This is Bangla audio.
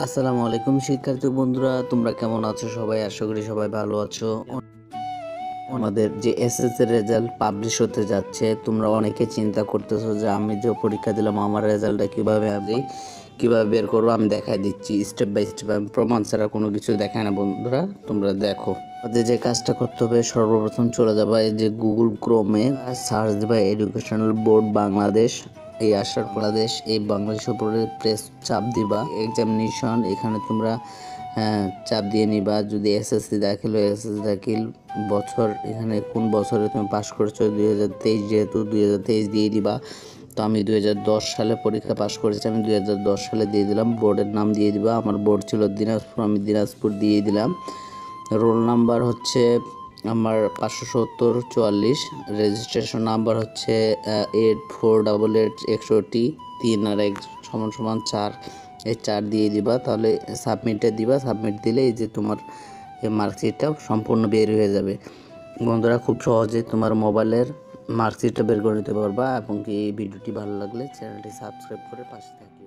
আসসালামু আলাইকুম শিক্ষার্থী বন্ধুরা, তোমরা কেমন আছো? সবাই আশা করি সবাই ভালো আছো। আমাদের যে এসএসসি রেজাল্ট পাবলিশ হতে যাচ্ছে, তোমরা অনেকে চিন্তা করতেছো যে আমি যে পরীক্ষা দিলাম আমার রেজাল্টটা কিভাবে বের করবো। আমি দেখাই দিচ্ছি স্টেপ বাই স্টেপ, আমি প্রমাণ ছাড়া কোনো কিছু দেখায় না বন্ধুরা, তোমরা দেখো। আমাদের যে কাজটা করতে হবে, সর্বপ্রথম চলে যাবা এই যে গুগল ক্রোমে, সার্চ দিবা এডুকেশনাল বোর্ড বাংলাদেশ। এই আসার বাংলাদেশ, এই বাংলাদেশের উপরে প্রেস চাপ দিবা এক্সামিনেশন, এখানে তোমরা চাপ দিয়ে নিবা। যদি এসএসসি দাখিল বছর, এখানে কোন বছরে তুমি পাস করেছো, 2023, যেহেতু 2023 দিয়ে দিবা। তো আমি 2010 সালে পরীক্ষা পাস করেছি, আমি 2010 সালে দিয়ে দিলাম। বোর্ডের নাম দিয়ে দিবা, আমার বোর্ড ছিল দিনাজপুর, আমি দিনাজপুর দিয়ে দিলাম। রোল নাম্বার হচ্ছে আমার 570-44, রেজিস্ট্রেশন নাম্বার হচ্ছে 848861, 3 আর 1 = 4, এই 4 দিয়ে দিবা। তাহলে সাবমিটে দিবা, সাবমিট দিলে এই যে তোমার এই মার্কশিটটা সম্পূর্ণ বের হয়ে যাবে। বন্ধুরা, খুব সহজে তোমার মোবাইলের মার্কশিটটা বের করে নিতে পারবা। এবং এই ভিডিওটি ভালো লাগলে চ্যানেলটি সাবস্ক্রাইব করে পাশে থাকবে।